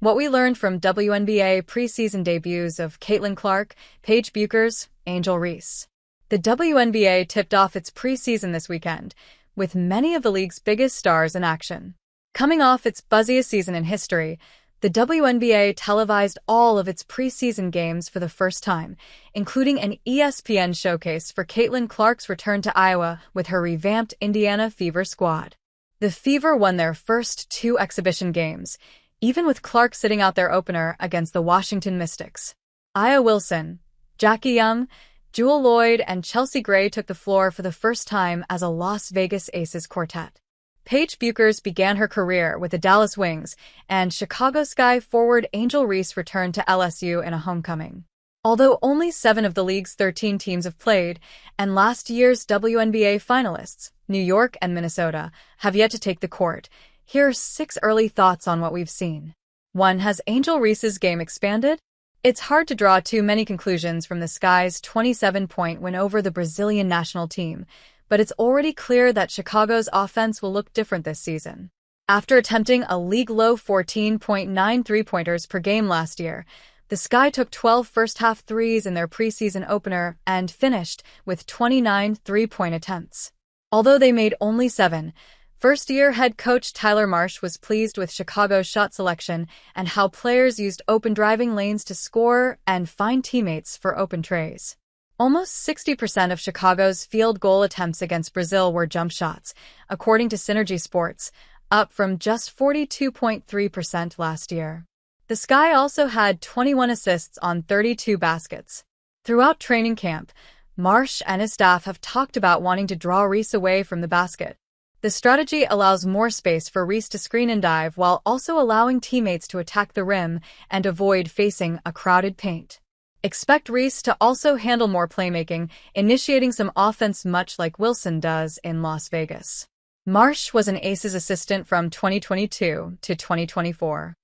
What we learned from WNBA preseason debuts of Caitlin Clark, Paige Bueckers, Angel Reese. The WNBA tipped off its preseason this weekend, with many of the league's biggest stars in action. Coming off its buzziest season in history, the WNBA televised all of its preseason games for the first time, including an ESPN showcase for Caitlin Clark's return to Iowa with her revamped Indiana Fever squad. The Fever won their first 2 exhibition games, even with Clark sitting out their opener against the Washington Mystics. Aya Wilson, Jackie Young, Jewell, Loyd, and Chelsea Gray took the floor for the first time as a Las Vegas Aces quartet. Paige Bueckers began her career with the Dallas Wings, and Chicago Sky forward Angel Reese returned to LSU in a homecoming. Although only 7 of the league's 13 teams have played, and last year's WNBA finalists, New York and Minnesota, have yet to take the court, here are 6 early thoughts on what we've seen. 1. Has Angel Reese's game expanded? It's hard to draw too many conclusions from the Sky's 27-point win over the Brazilian national team, but it's already clear that Chicago's offense will look different this season. After attempting a league-low 14.9 three-pointers per game last year, the Sky took 12 first-half threes in their preseason opener and finished with 29 three-point attempts. Although they made only 7, first-year head coach Tyler Marsh was pleased with Chicago's shot selection and how players used open driving lanes to score and find teammates for open treys. Almost 60% of Chicago's field goal attempts against Brazil were jump shots, according to Synergy Sports, up from just 42.3% last year. The Sky also had 21 assists on 32 baskets. Throughout training camp, Marsh and his staff have talked about wanting to draw Reese away from the basket. The strategy allows more space for Reese to screen and dive while also allowing teammates to attack the rim and avoid facing a crowded paint. Expect Reese to also handle more playmaking, initiating some offense much like Wilson does in Las Vegas. Marsh was an Aces assistant from 2022 to 2024.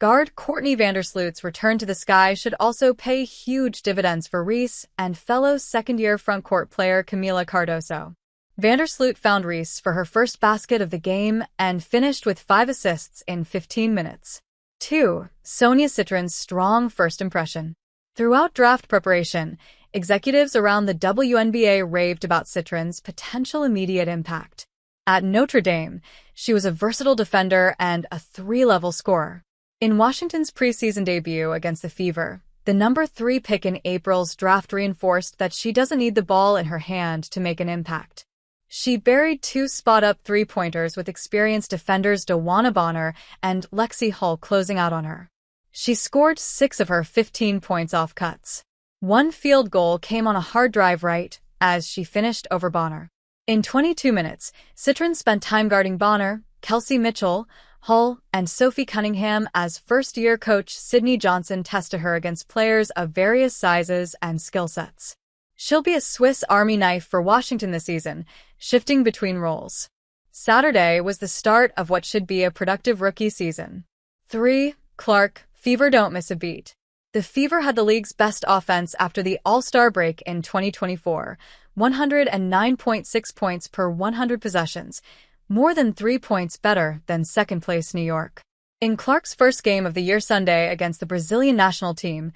Guard Courtney Vandersloot's return to the Sky should also pay huge dividends for Reese and fellow second-year frontcourt player Camila Cardoso. Vandersloot found Reese for her first basket of the game and finished with 5 assists in 15 minutes. 2. Sonia Citron's strong first impression. Throughout draft preparation, executives around the WNBA raved about Citron's potential immediate impact. At Notre Dame, she was a versatile defender and a 3-level scorer. In Washington's preseason debut against the Fever, the number 3 pick in April's draft reinforced that she doesn't need the ball in her hand to make an impact. She buried 2 spot-up three-pointers with experienced defenders DeWanna Bonner and Lexi Hull closing out on her. She scored 6 of her 15 points off cuts. 1 field goal came on a hard drive right as she finished over Bonner. In 22 minutes, Citron spent time guarding Bonner, Kelsey Mitchell, Hull, and Sophie Cunningham as first-year coach Sydney Johnson tested her against players of various sizes and skill sets. She'll be a Swiss Army knife for Washington this season, shifting between roles. Saturday was the start of what should be a productive rookie season. 3. Clark, Fever don't miss a beat. The Fever had the league's best offense after the All-Star break in 2024, 109.6 points per 100 possessions, more than 3 points better than second-place New York. In Clark's first game of the year Sunday against the Brazilian national team,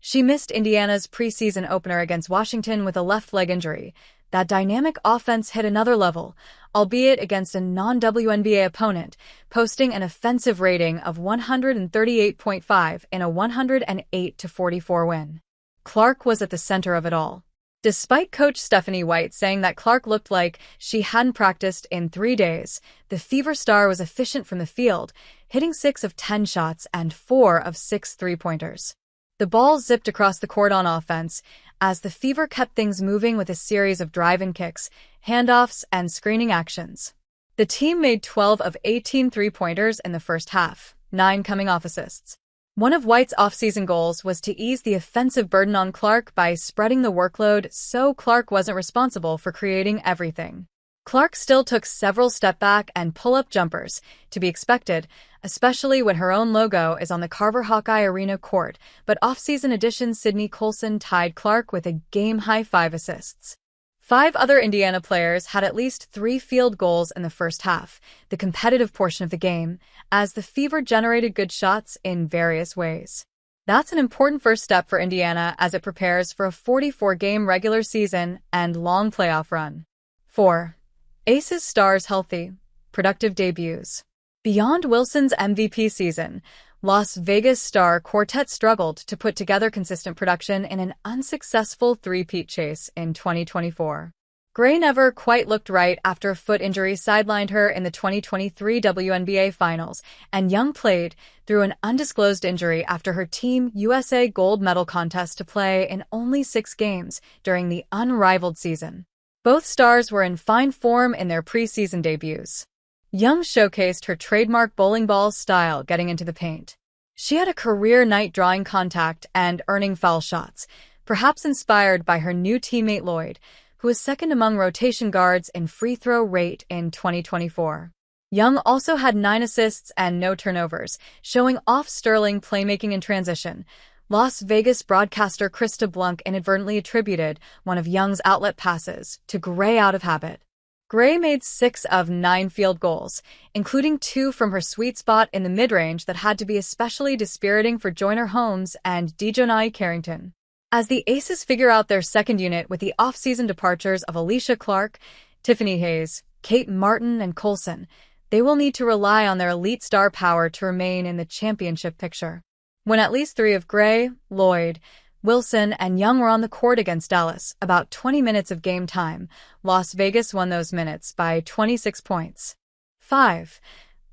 she missed Indiana's preseason opener against Washington with a left leg injury. That dynamic offense hit another level, albeit against a non-WNBA opponent, posting an offensive rating of 138.5 in a 108-44 win. Clark was at the center of it all. Despite coach Stephanie White saying that Clark looked like she hadn't practiced in 3 days, the Fever star was efficient from the field, hitting 6 of 10 shots and 4 of 6 three-pointers. The ball zipped across the court on offense as the Fever kept things moving with a series of drive-in kicks, handoffs, and screening actions. The team made 12 of 18 three-pointers in the first half, 9 coming off assists. One of White's offseason goals was to ease the offensive burden on Clark by spreading the workload so Clark wasn't responsible for creating everything. Clark still took several step-back and pull-up jumpers, to be expected, especially when her own logo is on the Carver Hawkeye Arena court, but off-season addition Sydney Colson tied Clark with a game-high 5 assists. 5 other Indiana players had at least 3 field goals in the first half, the competitive portion of the game, as the Fever generated good shots in various ways. That's an important first step for Indiana as it prepares for a 44-game regular season and long playoff run. 4. Aces stars healthy, productive debuts. Beyond Wilson's MVP season, Las Vegas star Quartet struggled to put together consistent production in an unsuccessful three-peat chase in 2024. Gray never quite looked right after a foot injury sidelined her in the 2023 WNBA Finals, and Young played through an undisclosed injury after her Team USA gold medal contest to play in only 6 games during the unrivaled season. Both stars were in fine form in their preseason debuts. Young showcased her trademark bowling ball style getting into the paint. She had a career night drawing contact and earning foul shots, perhaps inspired by her new teammate Loyd, who was second among rotation guards in free throw rate in 2024. Young also had 9 assists and no turnovers, showing off sterling playmaking in transition. Las Vegas broadcaster Krista Blunk inadvertently attributed one of Young's outlet passes to Gray out of habit. Gray made 6 of 9 field goals, including 2 from her sweet spot in the mid-range that had to be especially dispiriting for Joyner Holmes and Dejonai Carrington. As the Aces figure out their second unit with the off-season departures of Alicia Clark, Tiffany Hayes, Kate Martin, and Colson, they will need to rely on their elite star power to remain in the championship picture. When at least 3 of Gray, Loyd, Wilson, and Young were on the court against Dallas, about 20 minutes of game time, Las Vegas won those minutes by 26 points. 5.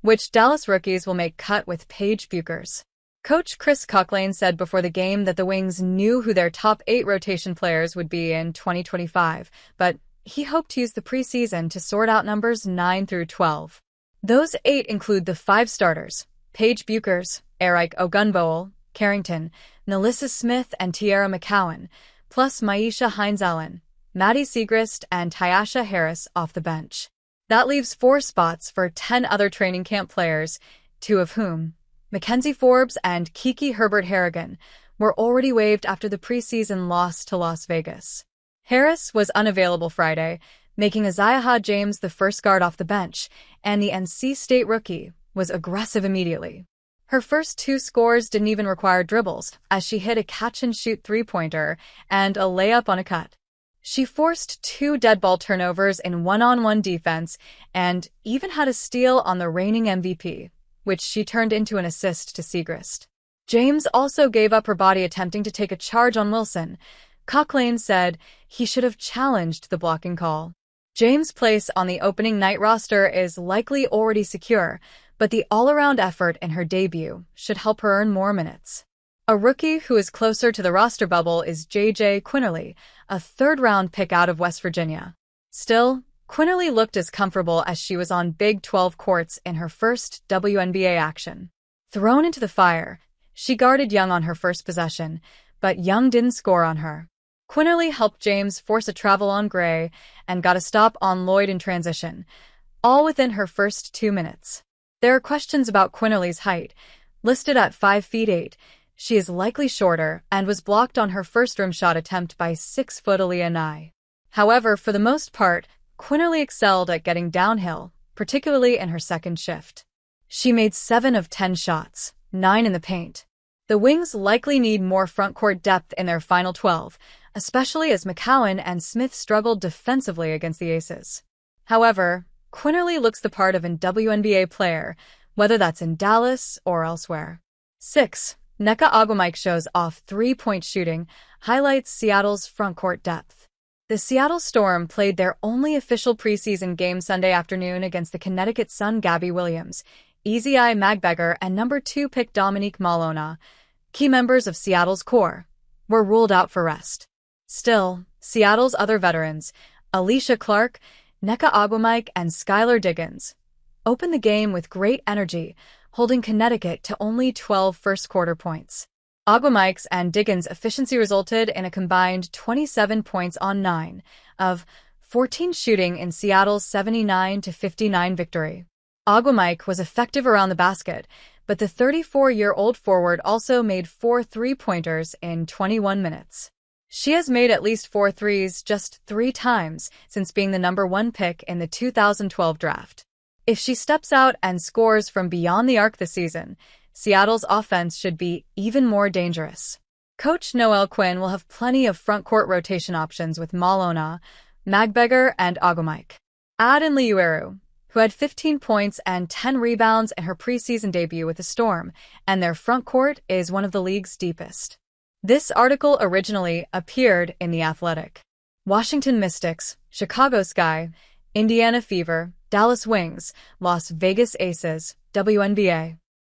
Which Dallas rookies will make cut with Paige Bueckers? Coach Chris Cocklane said before the game that the Wings knew who their top 8 rotation players would be in 2025, but he hoped to use the preseason to sort out numbers 9 through 12. Those 8 include the 5 starters: Paige Bueckers, Eric Ogunbowl, Carrington, Nalissa Smith, and Tiara McCowan, plus Maisha Hines-Allen, Maddie Siegrist, and Tyasha Harris off the bench. That leaves 4 spots for 10 other training camp players, 2 of whom, Mackenzie Forbes and Kiki Herbert-Harrigan, were already waived after the preseason loss to Las Vegas. Harris was unavailable Friday, making Isaiah James the first guard off the bench, and the NC State rookie was aggressive immediately. Her first 2 scores didn't even require dribbles, as she hit a catch-and-shoot three-pointer and a layup on a cut. She forced 2 dead ball turnovers in one-on-one defense and even had a steal on the reigning MVP, which she turned into an assist to Siegrist. James also gave up her body attempting to take a charge on Wilson. Cocklane said he should have challenged the blocking call. James' place on the opening night roster is likely already secure, but the all-around effort in her debut should help her earn more minutes. A rookie who is closer to the roster bubble is J.J. Quinterly, a third-round pick out of West Virginia. Still, Quinterly looked as comfortable as she was on Big 12 courts in her first WNBA action. Thrown into the fire, she guarded Young on her first possession, but Young didn't score on her. Quinterly helped James force a travel on Gray and got a stop on Loyd in transition, all within her first 2 minutes. There are questions about Quinterly's height. Listed at 5 feet 8, she is likely shorter and was blocked on her first rim shot attempt by 6-foot Aaliyah Nye. However, for the most part, Quinterly excelled at getting downhill, particularly in her second shift. She made 7 of 10 shots, 9 in the paint. The Wings likely need more frontcourt depth in their final 12, especially as McCowan and Smith struggled defensively against the Aces. However, Quinterly looks the part of an WNBA player, whether that's in Dallas or elsewhere. 6. Nneka Ogwumike shows off three-point shooting, highlights Seattle's frontcourt depth. The Seattle Storm played their only official preseason game Sunday afternoon against the Connecticut Sun. Gabby Williams, Easy Eye Magbeger, and number 2 pick Dominique Malona, key members of Seattle's core, were ruled out for rest. Still, Seattle's other veterans, Alicia Clark, Nneka Ogwumike, and Skylar Diggins, opened the game with great energy, holding Connecticut to only 12 first-quarter points. Ogwumike's and Diggins' efficiency resulted in a combined 27 points on 9 of 14 shooting in Seattle's 79-59 victory. Ogwumike was effective around the basket, but the 34-year-old forward also made 4 three-pointers in 21 minutes. She has made at least 4 threes just 3 times since being the #1 pick in the 2012 draft. If she steps out and scores from beyond the arc this season, Seattle's offense should be even more dangerous. Coach Noel Quinn will have plenty of front-court rotation options with Malona, Magbeger, and Agumike. Add in Liueru, who had 15 points and 10 rebounds in her preseason debut with the Storm, and their front court is one of the league's deepest. This article originally appeared in The Athletic. Washington Mystics, Chicago Sky, Indiana Fever, Dallas Wings, Las Vegas Aces, WNBA.